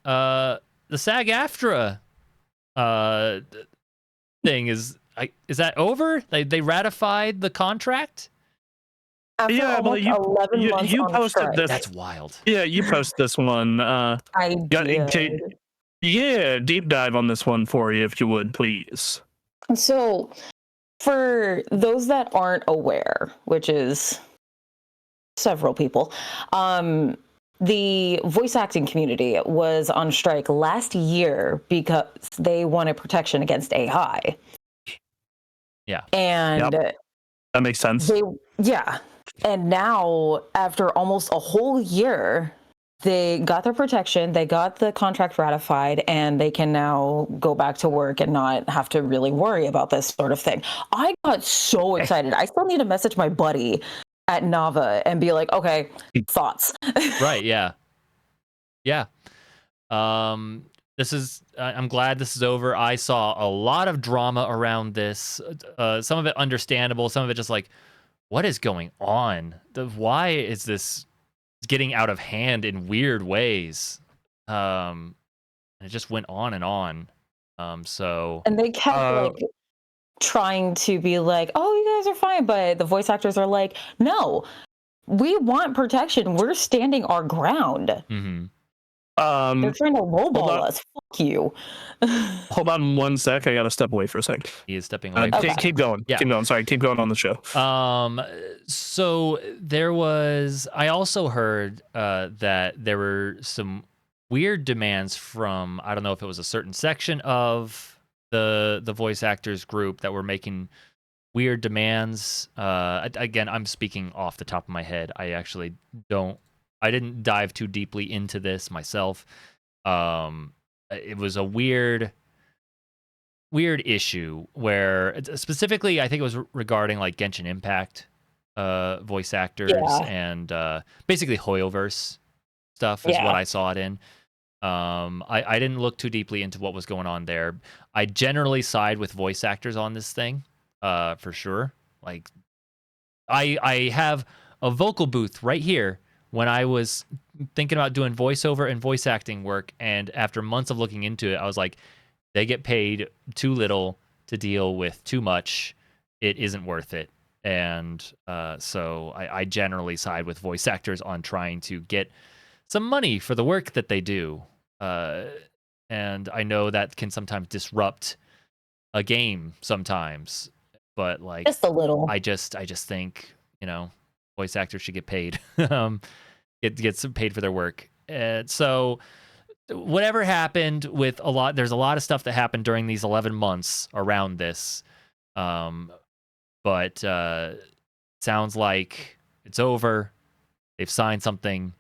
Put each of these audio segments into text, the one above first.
the SAG-AFTRA uh thing is that over? They ratified the contract? After almost 11 months you on posted strike. this. That's wild. Yeah, you posted this one. I did. Yeah, deep dive on this one for you, if you would, please. So, for those that aren't aware, which is several people, the voice acting community was on strike last year because they wanted protection against AI. Yeah. And that makes sense. And now, after almost a whole year, they got their protection, they got the contract ratified, and they can now go back to work and not have to really worry about this sort of thing. I got so excited. I still need to message my buddy at Nava and be like, okay, thoughts. Right, yeah. Yeah. This is, I'm glad this is over. I saw a lot of drama around this. Some of it understandable, some of it just like, what is going on? Why is this getting out of hand in weird ways? And it just went on and on. And they kept like trying to be like, oh, you guys are fine, but the voice actors are like, no, we want protection. We're standing our ground. Mm-hmm. They're trying to lowball us. Fuck you. Hold on one sec. I gotta step away for a sec. He is stepping away. Keep going. Yeah. Keep going. Sorry, keep going on the show. So there was. I also heard that there were some weird demands from, I don't know if it was a certain section of the voice actors group that were making weird demands. Again, I'm speaking off the top of my head. I didn't dive too deeply into this myself. It was a weird issue where specifically I think it was regarding like Genshin Impact voice actors and basically Hoyoverse stuff is what I saw it in. I didn't look too deeply into what was going on there. I generally side with voice actors on this thing, for sure. Like I have a vocal booth right here when I was thinking about doing voiceover and voice acting work, and after months of looking into it, I was like, they get paid too little to deal with too much. It isn't worth it. And so I generally side with voice actors on trying to get some money for the work that they do. And I know that can sometimes disrupt a game sometimes, but like just a little. I just think, voice actors should get paid. Get some paid for their work. So whatever happened with there's a lot of stuff that happened during these 11 months around this. But sounds like it's over. They've signed something,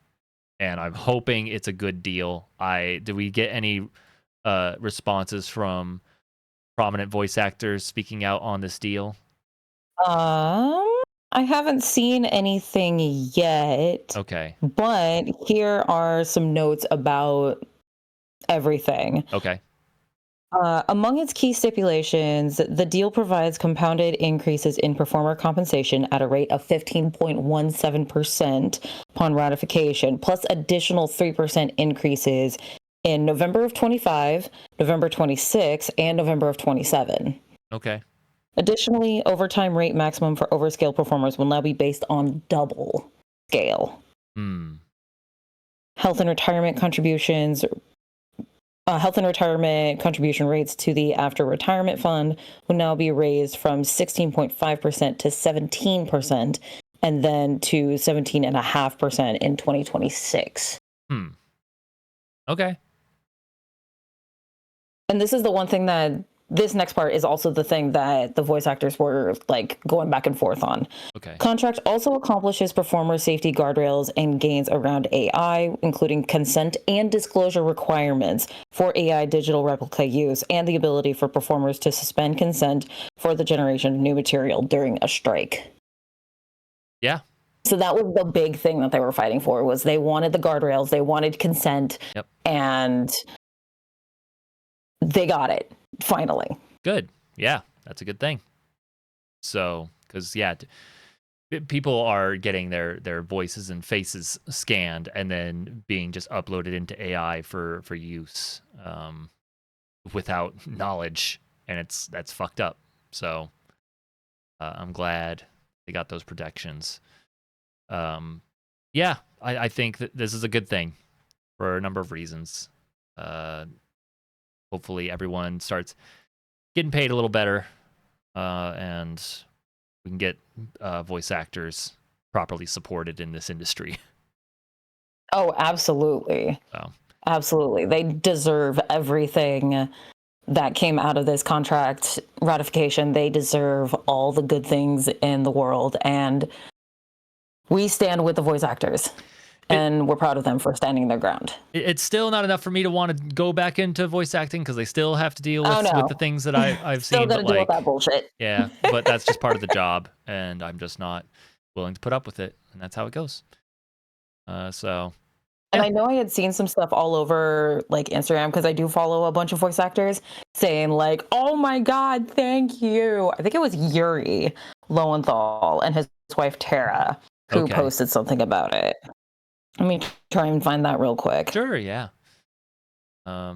and I'm hoping it's a good deal. Do we get any responses from prominent voice actors speaking out on this deal? I haven't seen anything yet. Okay. But here are some notes about everything. Okay. Among its key stipulations, the deal provides compounded increases in performer compensation at a rate of 15.17% upon ratification, plus additional 3% increases in November of 25, November 26, and November of 27. Okay. Additionally, overtime rate maximum for overscale performers will now be based on double scale. Health and retirement contribution rates to the after retirement fund will now be raised from 16.5% to 17%, and then to 17.5% in 2026. Okay. And this is the one thing that this next part is also the thing that the voice actors were like going back and forth on. Okay. Contract also accomplishes performer safety guardrails and gains around AI, including consent and disclosure requirements for AI digital replica use, and the ability for performers to suspend consent for the generation of new material during a strike. Yeah. So that was the big thing that they were fighting for, was they wanted the guardrails, they wanted consent, and they got it. Finally. Good. Yeah, that's a good thing. So, because people are getting their voices and faces scanned and then being just uploaded into AI for use without knowledge, and that's fucked up. So I'm glad they got those protections. Yeah, I think that this is a good thing for a number of reasons. Hopefully everyone starts getting paid a little better, and we can get voice actors properly supported in this industry. Oh, absolutely. So. Absolutely. They deserve everything that came out of this contract ratification. They deserve all the good things in the world. And we stand with the voice actors. And we're proud of them for standing their ground. It's still not enough for me to want to go back into voice acting because they still have to deal with the things that I've still seen. Still got to deal with that bullshit. Yeah, but that's just part of the job, and I'm just not willing to put up with it, and that's how it goes. So. And I know I had seen some stuff all over like Instagram, because I do follow a bunch of voice actors, saying like, "Oh my God, thank you." I think it was Yuri Lowenthal and his wife Tara who posted something about it. Let me try and find that real quick. Sure, yeah. Yeah,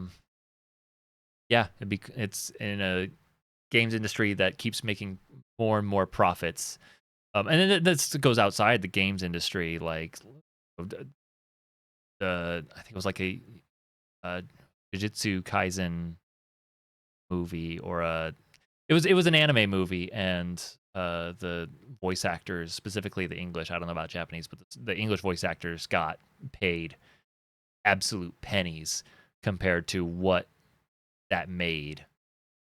it's in a games industry that keeps making more and more profits. And then this goes outside the games industry, like I think it was like a Jujutsu Kaisen movie, or it was an anime movie, and the voice actors, specifically the English, I don't know about Japanese, but the English voice actors got paid absolute pennies compared to what that made.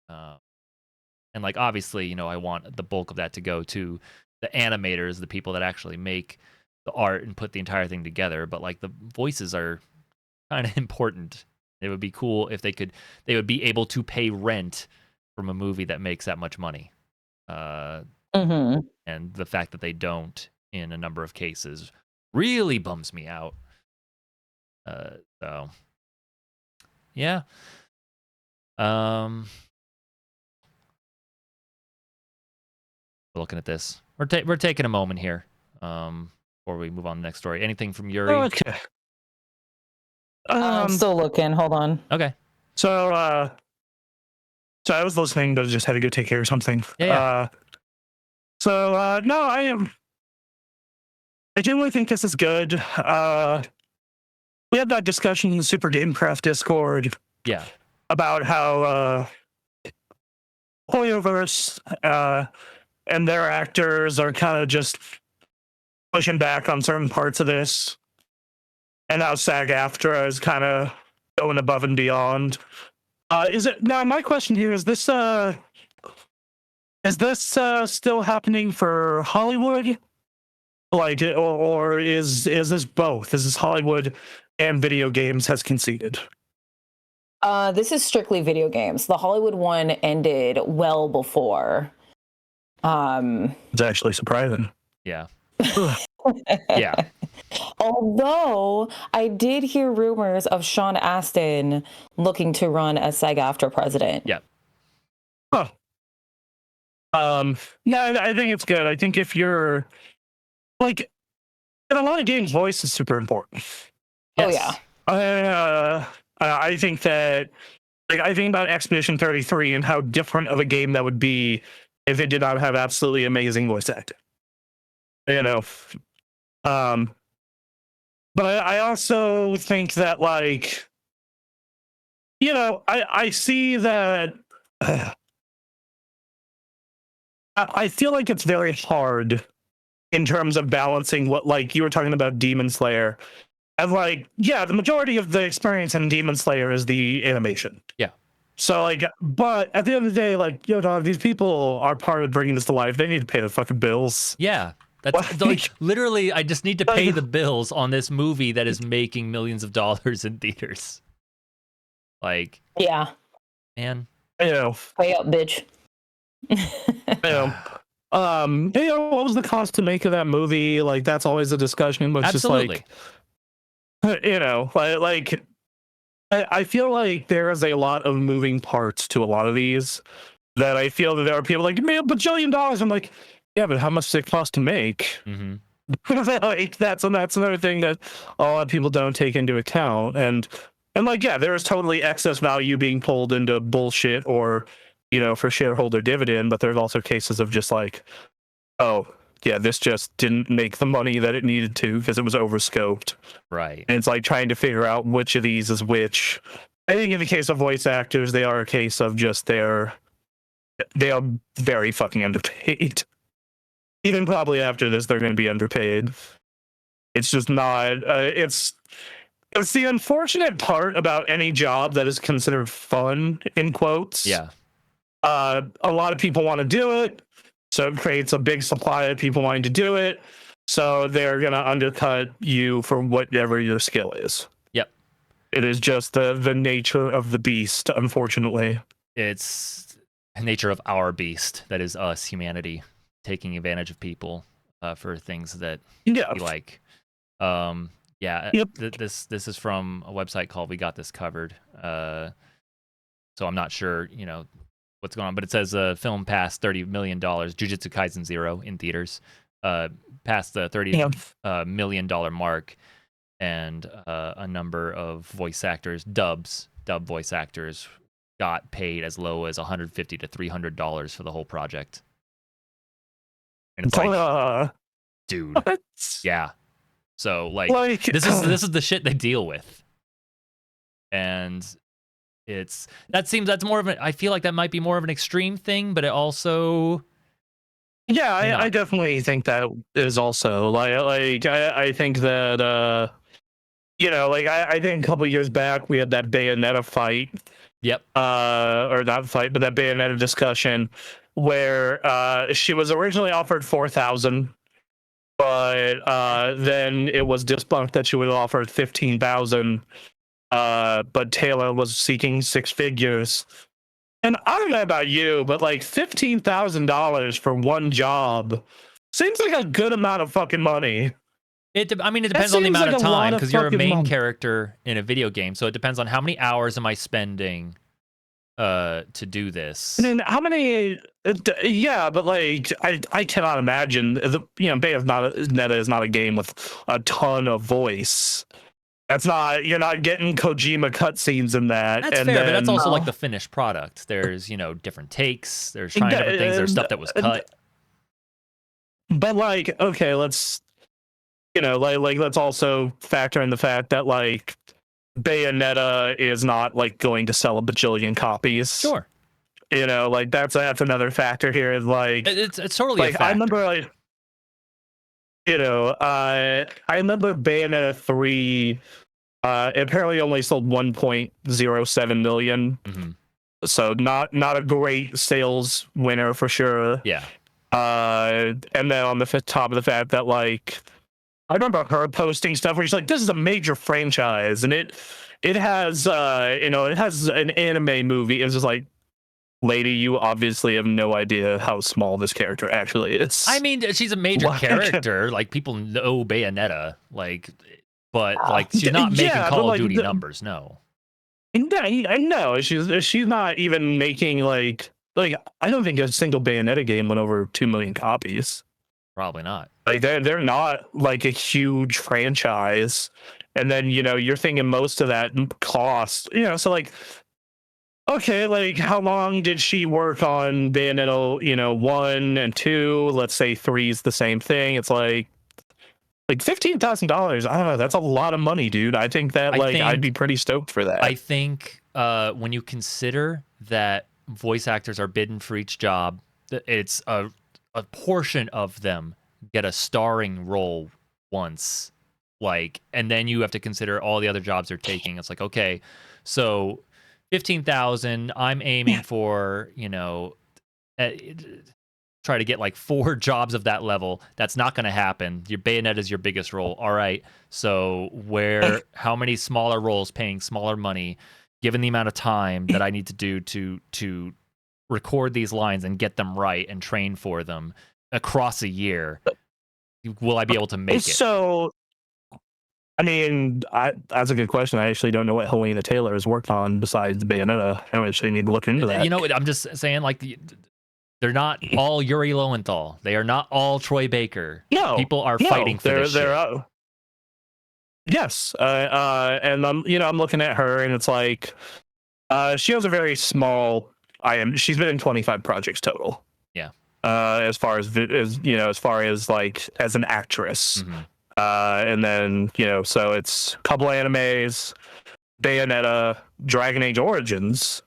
And like, obviously, I want the bulk of that to go to the animators, the people that actually make the art and put the entire thing together, but like the voices are kind of important. It would be cool if they would be able to pay rent from a movie that makes that much money. And the fact that they don't in a number of cases really bums me out. So yeah. We're looking at this. We're taking a moment here. Before we move on to the next story. Anything from Yuri? Okay. I'm still looking. Hold on. Okay. So I was listening, but just had to go take care of something. Yeah. No, I genuinely think this is good. We had that discussion in the Super Gamecraft Discord. Yeah. About how Hoyoverse and their actors are kind of just pushing back on certain parts of this, and how SAG-AFTRA is kind of going above and beyond. My question here is this still happening for Hollywood, like, or is this both? Is this Hollywood and video games has conceded? This is strictly video games. The Hollywood one ended well before. It's actually surprising. Yeah. Yeah. Although I did hear rumors of Sean Astin looking to run as SAG-AFTRA president. Yeah. Huh. Yeah, I think it's good. I think if you're like, in a lot of games, voice is super important. Yes. Oh yeah. I think that, like, I think about Expedition 33 and how different of a game that would be if it did not have absolutely amazing voice acting. But I also think that, like, I see that. I feel like it's very hard in terms of balancing what, like, you were talking about Demon Slayer. And, like, yeah, the majority of the experience in Demon Slayer is the animation. Yeah. So, like, but at the end of the day, like, dog, these people are part of bringing this to life. They need to pay the fucking bills. Yeah. That's like, literally, I just need to pay the bills on this movie that is making millions of dollars in theaters. Like, yeah, man. Pay up, bitch. What was the cost to make of that movie? Like, that's always a discussion, but absolutely. Just like, I feel like there is a lot of moving parts to a lot of these that I feel that there are people like, man, $1 bajillion. I'm like, Yeah, but how much does it cost to make? Mm-hmm. Like, that's another thing that a lot of people don't take into account. And like, yeah, there is totally excess value being pulled into bullshit or, for shareholder dividend, but there's also cases of just like, oh, yeah, this just didn't make the money that it needed to because it was overscoped. Right. And it's like trying to figure out which of these is which. I think in the case of voice actors, they are a case of just they are very fucking underpaid. Even probably after this, they're going to be underpaid. It's just not. It's the unfortunate part about any job that is considered fun, in quotes. Yeah. A lot of people want to do it, so it creates a big supply of people wanting to do it. So they're going to undercut you for whatever your skill is. Yep. It is just the nature of the beast, unfortunately. It's the nature of our beast, that is us, humanity, taking advantage of people for things that we like. Yep. This is from a website called We Got This Covered. So I'm not sure, what's going on, but it says film passed $30 million, Jujutsu Kaisen 0 in theaters, passed the $30 million mark, and a number of voice actors, dub voice actors, got paid as low as $150 to $300 for the whole project. And it's like, dude, what? Yeah. So like this is the shit they deal with, and that's more of an. I feel like that might be more of an extreme thing, but it also. Yeah, I definitely think that is also like I think that I think a couple years back we had that Bayonetta fight. Yep. Or not fight, but that Bayonetta discussion where she was originally offered 4,000, but then it was debunked that she would offer 15,000. But Taylor was seeking 6 figures. And I don't know about you, but like $15,000 for one job seems like a good amount of fucking money. It depends on the amount of time, because you're a main character in a video game, so it depends on how many hours am I spending to do this. I mean, how many? Yeah, but like I cannot imagine. Bayonetta is not a game with a ton of voice. That's not, you're not getting Kojima cutscenes in that. That's fair, but that's also like the finished product. There's, different takes. There's trying different things. There's stuff that was cut. But like, okay, let's, let's also factor in the fact that like Bayonetta is not like going to sell a bajillion copies. Sure. Like that's another factor here. Like it's totally like a factor. I remember like, I remember Bayonetta 3 apparently only sold 1.07 million. Mm-hmm. So not a great sales winner for sure. Yeah. And then on the top of the fact that like I remember her posting stuff where she's like, this is a major franchise and it has it has an anime movie. It's just like, lady, you obviously have no idea how small this character actually is. I mean, she's a major character. Like, people know Bayonetta. Like, but like, she's not making Call of Duty numbers. No. I know she's not even making like I don't think a single Bayonetta game went over 2 million copies. Probably not. Like they're not like a huge franchise, and then you're thinking most of that cost. So like. Okay, like how long did she work on Bayonetta, 1 and 2? Let's say 3 is the same thing. It's like $15,000. I don't know. That's a lot of money, dude. I think that I'd be pretty stoked for that. I think when you consider that voice actors are bidden for each job, it's a portion of them get a starring role once, and then you have to consider all the other jobs they're taking. It's like, okay, so 15,000. I'm aiming for, try to get like 4 jobs of that level. That's not going to happen. Your Bayonetta is your biggest role. All right. So how many smaller roles paying smaller money, given the amount of time that I need to do to record these lines and get them right and train for them across a year, will I be able to make it? So, I mean, that's a good question. I actually don't know what Helena Taylor has worked on besides Bayonetta. I actually need to look into that. I'm just saying, like, They're not all Yuri Lowenthal. They are not all Troy Baker. No, People are fighting for this shit. Yes, and I'm looking at her, and it's like, she has a very small. She's been in 25 projects total. Yeah. As far as like as an actress, and then so it's a couple animes, Bayonetta, Dragon Age Origins,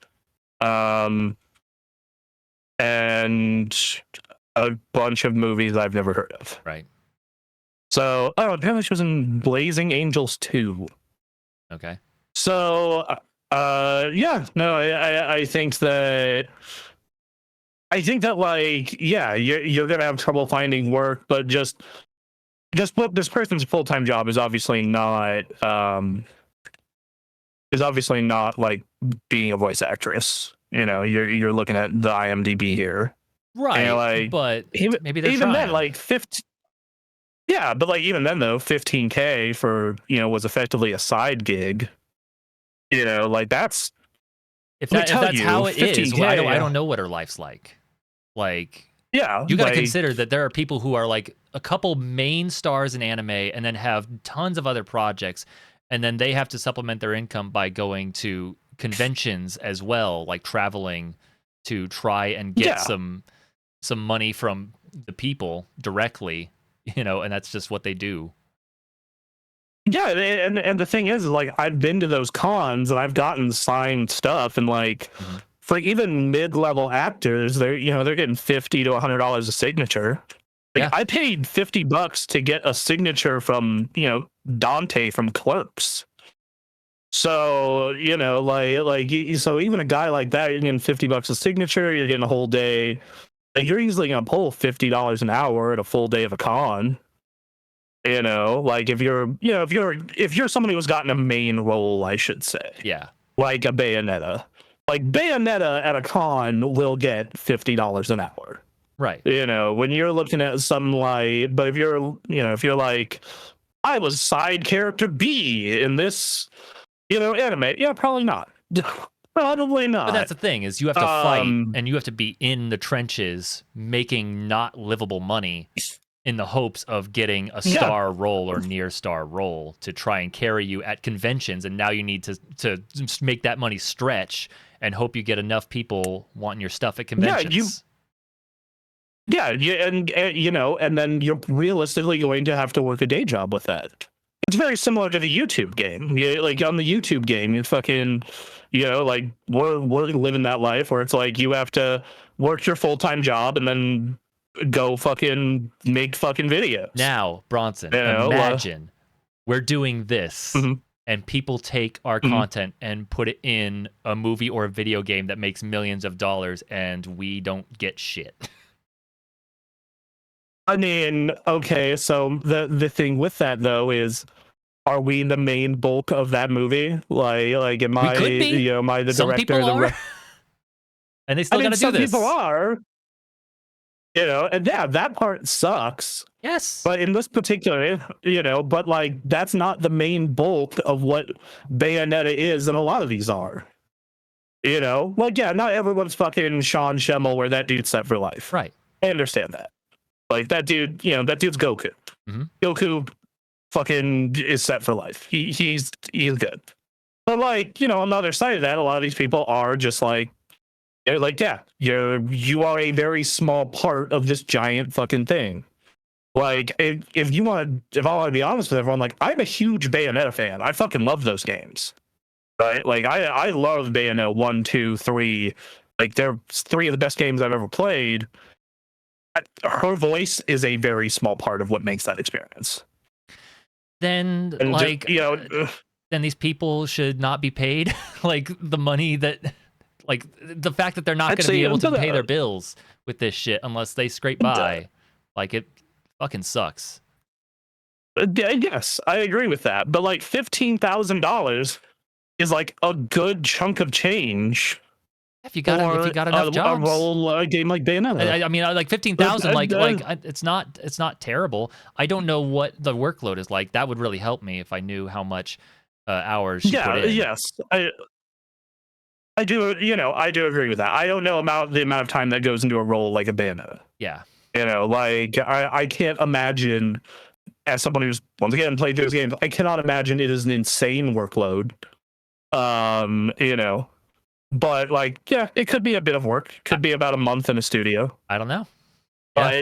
and a bunch of movies I've never heard of. Right. So, apparently she was in Blazing Angels 2. Okay. So, I think that like, yeah, you're gonna have trouble finding work, but just this person's full-time job is obviously not like being a voice actress. You're looking at the IMDb here, right? And like, but maybe they're even trying. then, like 15. Yeah, but like even then though, $15K for was effectively a side gig. Like that's if that's how it is. Well, I don't know what her life's like. Like, yeah, you got to consider that there are people who are like a couple main stars in anime and then have tons of other projects, and then they have to supplement their income by going to conventions as well, like traveling to try and get some money from the people directly, and that's just what they do. Yeah, and the thing is like I've been to those cons and I've gotten signed stuff, and like for like even mid-level actors, they're getting $50 to $100 a signature. Like, I paid $50 to get a signature from Dante from Clerks. So so even a guy like that, you're getting $50 a signature, you're getting a whole day. Like, you're easily gonna pull $50 an hour at a full day of a con. Like if you're somebody who's gotten a main role, I should say. Yeah. Like a Bayonetta. Like Bayonetta at a con will get $50 an hour. Right. When you're looking at something like, but if you're like, I was side character B in this, anime, yeah, probably not. Probably not. But that's the thing, is you have to fight and you have to be in the trenches making not livable money in the hopes of getting a star role or near star role to try and carry you at conventions. And now you need to make that money stretch and hope you get enough people wanting your stuff at conventions. And then you're realistically going to have to work a day job with that. It's very similar to the YouTube game. Like on the YouTube game, you fucking, like we're living that life where it's like you have to work your full-time job and then go fucking make fucking videos. Now, Bronson, imagine we're doing this and people take our content and put it in a movie or a video game that makes millions of dollars and we don't get shit. I mean, okay, so the thing with that though is, are we the main bulk of that movie? Like am I, am I the some director? People are. And they still gotta do this. Some people are. And yeah, that part sucks. Yes. But in this particular, but like that's not the main bulk of what Bayonetta is, and a lot of these are. Like, yeah, not everyone's fucking Sean Schemmel where that dude's set for life. Right. I understand that. Like that dude, that dude's Goku. Goku fucking is set for life. He's good. But like, on the other side of that, a lot of these people are just like, they're like, yeah, you are a very small part of this giant fucking thing. Like, if I want to be honest with everyone, like, I'm a huge Bayonetta fan. I fucking love those games. Right? Like, I love Bayonetta 1, 2, 3. Like, they're 3 of the best games I've ever played. Her voice is a very small part of what makes that experience. Then, then these people should not be paid like the money that. Like, the fact that they're not going to be able to pay their bills with this shit unless they scrape by, like, it fucking sucks. Yes, I agree with that. But, like, $15,000 is, like, a good chunk of change. If you got enough jobs. A role game like Bayonetta. I mean, like, 15,000, it's not terrible. I don't know what the workload is like. That would really help me if I knew how much hours she put in. Yes. I do, I do agree with that. I don't know about the amount of time that goes into a role like a Bayonetta. Yeah. Like I can't imagine, as someone who's once again played those games, I cannot imagine it is an insane workload. But like, yeah, it could be a bit of work. Could be about a month in a studio. I don't know. Yeah.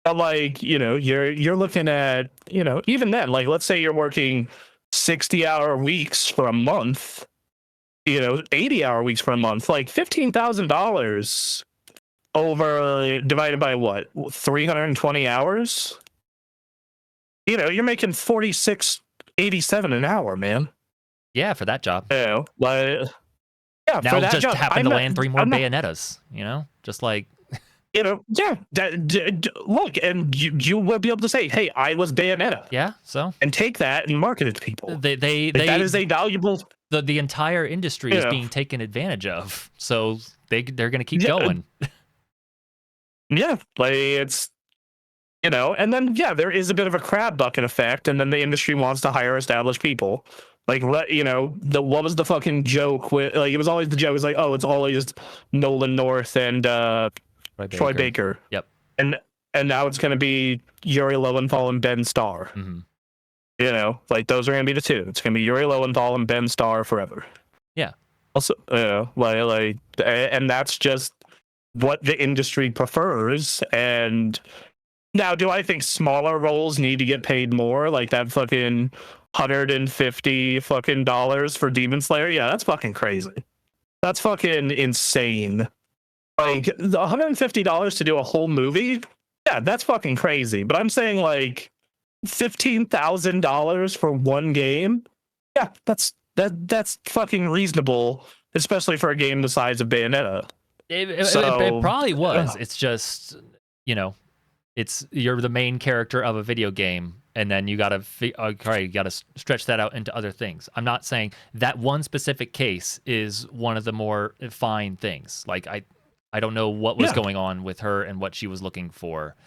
But like, you're looking at, even then, like, let's say you're working 60-hour weeks for a month, 80-hour weeks for a month, like $15,000 over divided by what, 320 hours? You're making $46.87 an hour, man. Yeah, for that job. Like, yeah, now for that just job, happen to land 3 more Bayonettas, just like, yeah. Look, and you will be able to say, "Hey, I was Bayonetta." Yeah, so and take that and market it to people. They that is a valuable. The entire industry is being taken advantage of, so they're going to keep going. Yeah, like it's. And then there is a bit of a crab bucket effect, and then the industry wants to hire established people. Like, what was the fucking joke with? Like, it was always the joke. It was like, oh, it's always Nolan North and Troy Baker. Yep. And now it's gonna be Yuri Lowenthal and Ben Starr. Mm-hmm. Like those are gonna be the two. It's gonna be Yuri Lowenthal and Ben Starr forever. Yeah. Also, like, and that's just what the industry prefers. And now, do I think smaller roles need to get paid more? Like that fucking $150 fucking dollars for Demon Slayer? Yeah, that's fucking crazy. That's fucking insane. Like the $150 to do a whole movie? Yeah, that's fucking crazy. But I'm saying like $15,000 for one game? Yeah, that's fucking reasonable, especially for a game the size of Bayonetta. It probably was. It's just, you're the main character of a video game, and then you gotta stretch that out into other things. I'm not saying that one specific case is one of the more fine things. Like I don't know what was going on with her and what she was looking for,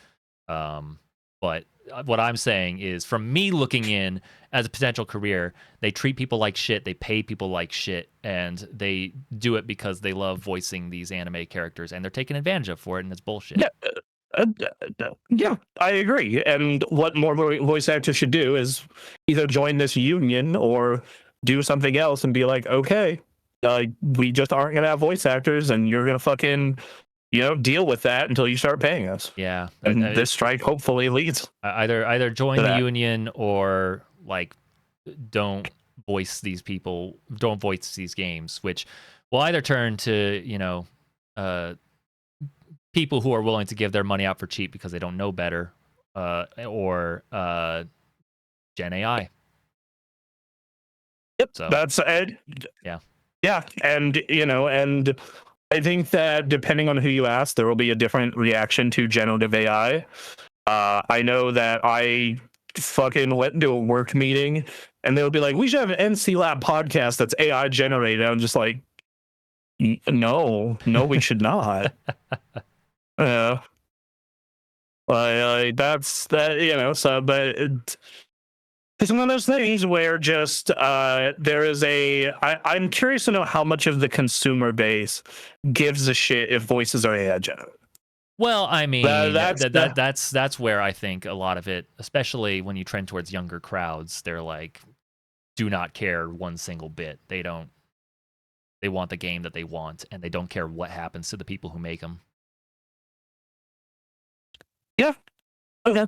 but what I'm saying is, from me looking in as a potential career, they treat people like shit, they pay people like shit, and they do it because they love voicing these anime characters, and they're taken advantage of for it, and it's bullshit. Yeah, I agree. And what more voice actors should do is either join this union or do something else and be like, okay, we just aren't gonna have voice actors, and you're gonna fucking deal with that until you start paying us. Yeah, and this strike hopefully leads either join the union or like don't voice these people, don't voice these games, which will either turn to people who are willing to give their money out for cheap because they don't know better, or Gen AI. Yep, so that's it. Yeah, and and I think that depending on who you ask, there will be a different reaction to generative AI. I know that I fucking went into a work meeting and they'll be like, "We should have an NC Lab podcast that's AI generated." I'm just like, no, we should not. That's that, so, but it's one of those things where just there is I'm curious to know how much of the consumer base gives a shit if voices are AI generated. Well, I mean, that's where I think a lot of it, especially when you trend towards younger crowds, they're like, do not care one single bit. They want the game that they want, and they don't care what happens to the people who make them. Yeah. Okay.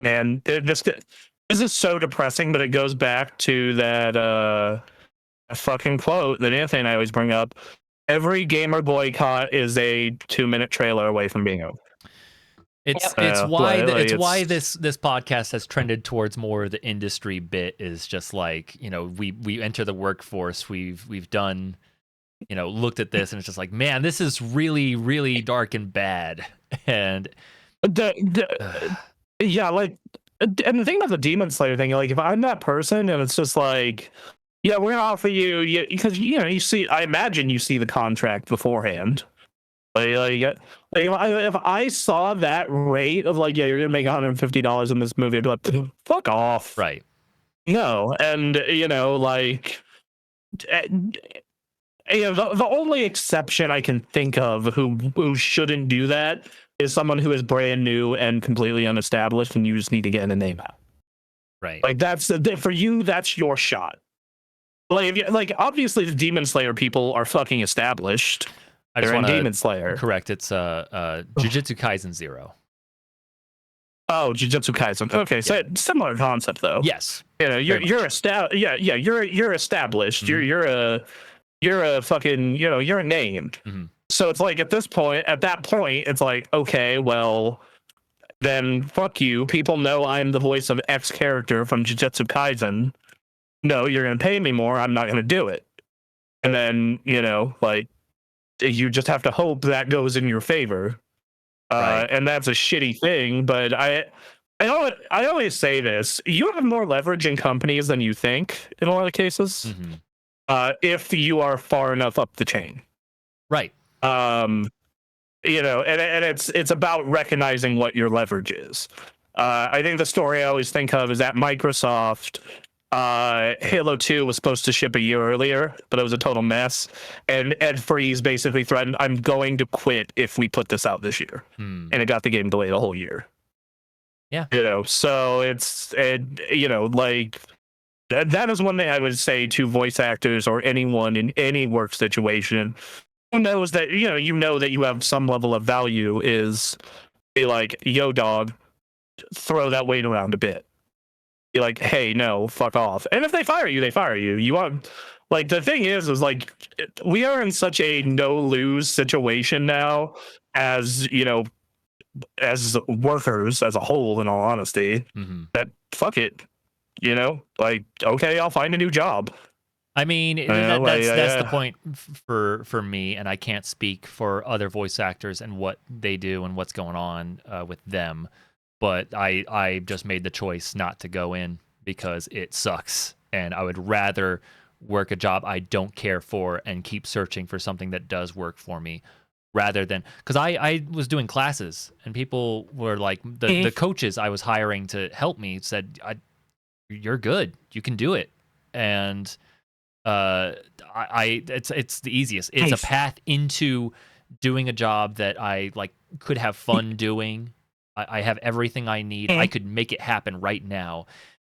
Man, this is so depressing, but it goes back to that fucking quote that Anthony and I always bring up. Every gamer boycott is a 2-minute trailer away from being over. It's why this podcast has trended towards more of the industry bit, is just like, we enter the workforce, we've done, looked at this, and it's just like, man, this is really, really dark and bad. And yeah, like, and the thing about the Demon Slayer thing, like, if I'm that person and it's just like, yeah, we're gonna offer you, because you see, I imagine you see the contract beforehand. Like, if I saw that rate of like, yeah, you're gonna make $150 in this movie, I'd be like, fuck off. Right. No, and like, the only exception I can think of who shouldn't do that is someone who is brand new and completely unestablished, and you just need to get a name out. Right. Like that's for you. That's your shot. Like obviously the Demon Slayer people are fucking established. I just They're in want Demon to Slayer. correct. It's Jujutsu Kaisen 0. Oh, Jujutsu Kaisen. Okay, so similar concept though. Yes. You're established. Yeah, you're established. Mm-hmm. You're a fucking you're a name. Mm-hmm. So it's like at that point, it's like, okay, well, then fuck you. People know I'm the voice of X character from Jujutsu Kaisen. No, you're gonna pay me more. I'm not gonna do it. And then like you just have to hope that goes in your favor. Right. And that's a shitty thing. But I always say this: you have more leverage in companies than you think in a lot of cases. Mm-hmm. If you are far enough up the chain. Right. And it's about recognizing what your leverage is. I think the story I always think of is at Microsoft. Halo 2 was supposed to ship a year earlier, but it was a total mess. And Ed Freeze basically threatened, "I'm going to quit if we put this out this year." And it got the game delayed a whole year. Yeah. So like that is one thing I would say to voice actors or anyone in any work situation who knows that that you have some level of value is be like, "Yo, dog, throw that weight around a bit." Be like, "Hey, no, fuck off." And if they fire you, they fire you. You want, like, the thing is like we are in such a no lose situation now as as workers as a whole, in all honesty, that fuck it, like, okay, I'll find a new job. I mean, that's the point for me, and I can't speak for other voice actors and what they do and what's going on with them. But I just made the choice not to go in because it sucks, and I would rather work a job I don't care for and keep searching for something that does work for me, rather than because I was doing classes and people were like the coaches I was hiring to help me said, "You're good, you can do it," and it's the easiest. It's a path into doing a job that I like could have fun doing. I have everything I need. I could make it happen right now.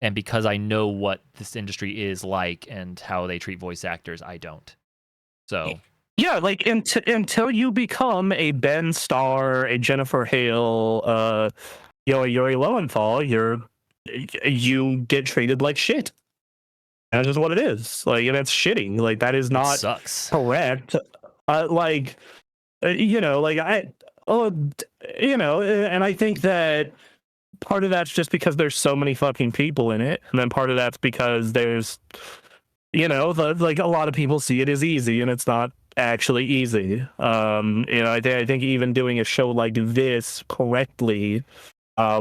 And because I know what this industry is like and how they treat voice actors, I don't. So yeah, like until you become a Ben Starr, a Jennifer Hale, a Yuri Lowenthal, you get treated like shit. That's just what it is. Like, and it's shitty. Like, that is not correct. And I think that part of that's just because there's so many fucking people in it, and then part of that's because there's, like a lot of people see it as easy, and it's not actually easy. I think even doing a show like this correctly,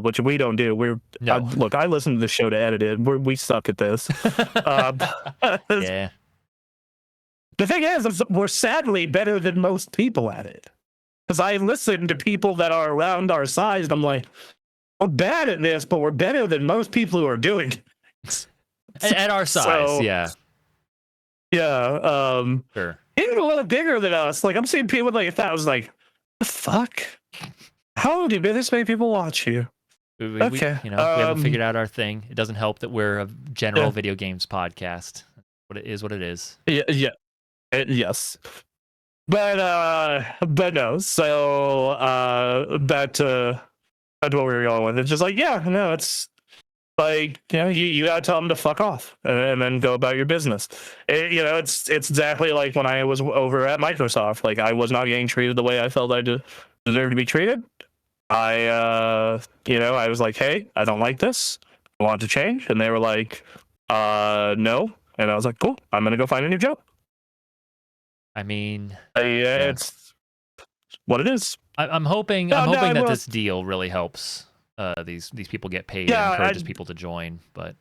which we don't do. Look, I listen to the show to edit it. We suck at this. Yeah. The thing is, we're sadly better than most people at it. Because I listen to people that are around our size, and I'm like, we're bad at this, but we're better than most people who are doing it. At our size, yeah. Yeah. Sure. Even a little bigger than us. Like, I'm seeing people like that. I was like, the fuck? How do this many people watch you? Okay. We haven't figured out our thing. It doesn't help that we're a general video games podcast. What it is. Yeah. Yes. But no. So back to what we were going with. It's just like, it's like, you gotta tell them to fuck off and then go about your business. It's exactly like when I was over at Microsoft. Like, I was not getting treated the way I felt I deserved to be treated. I was like, hey, I don't like this. I want to change. And they were like, no. And I was like, cool, I'm gonna go find a new job. I mean, it's what it is. I'm hoping that this deal really helps these people get paid and encourages people to join. But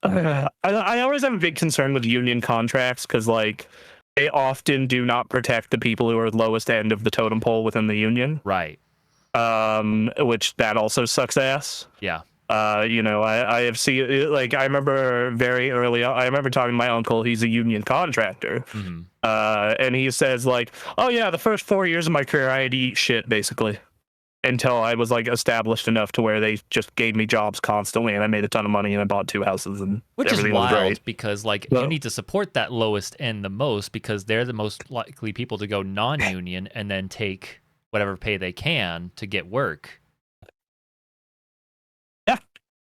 I always have a big concern with union contracts because, like, they often do not protect the people who are lowest end of the totem pole within the union. Right. Which that also sucks ass. Yeah. You know, I have seen, like, I remember very early on, I remember talking to my uncle, he's a union contractor. Mm-hmm. And he says, like, oh yeah, the first 4 years of my career, I had to eat shit, basically, until I was, like, established enough to where they just gave me jobs constantly, and I made a ton of money, and I bought 2 houses, and which is everything was wild great. because, like, you need to support that lowest end the most because they're the most likely people to go non-union and then take whatever pay they can to get work. Yeah,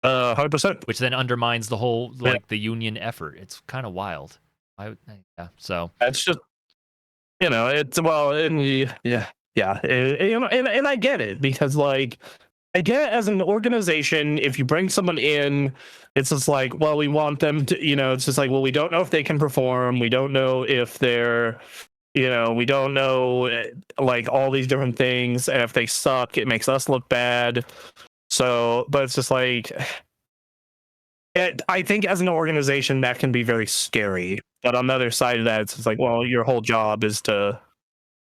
100%. Which then undermines the whole, like, the union effort. It's kind of wild. Yeah, so It's just, you know, it's, well, and you know, and I get it, because, like, I get it as an organization, if you bring someone in, it's just like, well, we want them to, you know, it's just like, well, we don't know if they can perform, we don't know if they're, you know, we don't know, like, all these different things, and if they suck, it makes us look bad. So, but it's just like, I think as an organization that can be very scary. But on the other side of that, it's just like, well, your whole job is to,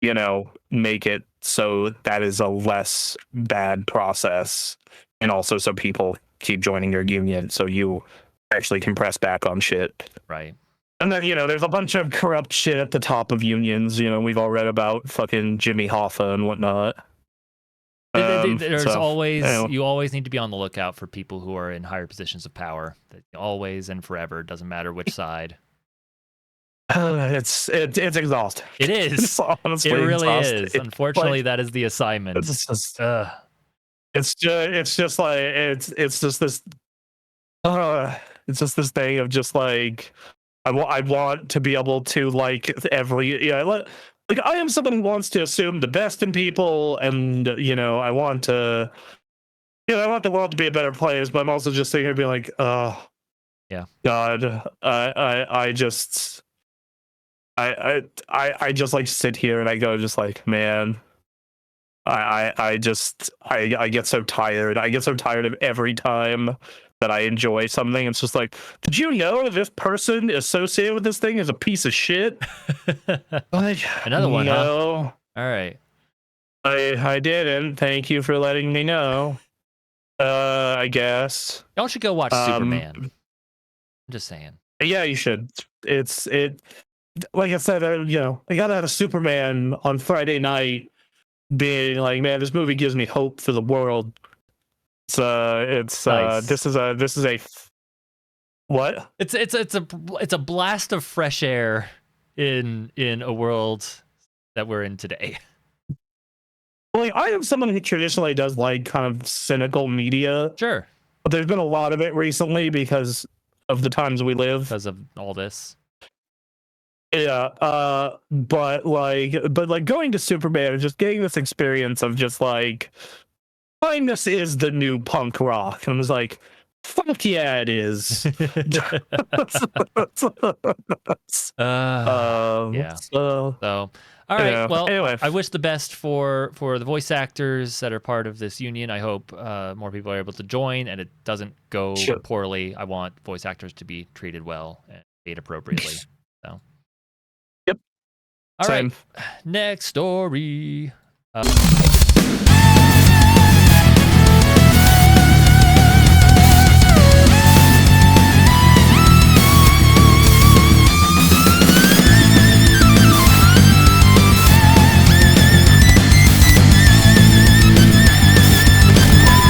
you know, make it so that is a less bad process, and also so people keep joining your union, so you actually can press back on shit. right. And then, you know, there's a bunch of corrupt shit at the top of unions. You know, we've all read about fucking Jimmy Hoffa and whatnot. There's So, always, anyway. you always need to be on the lookout for people who are in higher positions of power. Always and forever, doesn't matter which side. It's exhausting. It is. It's honestly It really exhausting. is. Unfortunately, that is the assignment. It's just like it's just this it's just this thing of just like, I want to be able to, like, like, I am someone who wants to assume the best in people, and, you know, I want to, you know, I want the world to be a better place, but I'm also just sitting here being like, oh, yeah, God, I just like sit here and I go just like, man, I get so tired. I get so tired of every time that I enjoy something. It's just like, did you know that this person associated with this thing is a piece of shit? Like, another one, no. huh? All right. I didn't. Thank you for letting me know. I guess. Y'all should go watch Superman. I'm just saying. Yeah, you should. Like I said, you know, I got out of Superman on Friday night, being like, man, this movie gives me hope for the world. Nice. This is a what? It's a blast of fresh air in a world that we're in today. Well, like, I am someone who traditionally does like kind of cynical media. Sure. But there's been a lot of it recently because of the times we live. Because of all this. Yeah, but going to Superman and just getting this experience of just like, kindness is the new punk rock, and I was like, fuck yeah, it is. Yeah. So, all right. Yeah. Well, Anyway. I wish the best for the voice actors that are part of this union. I hope more people are able to join, and it doesn't go poorly. I want voice actors to be treated well and paid appropriately. So. Yep. All Same. right. Next story.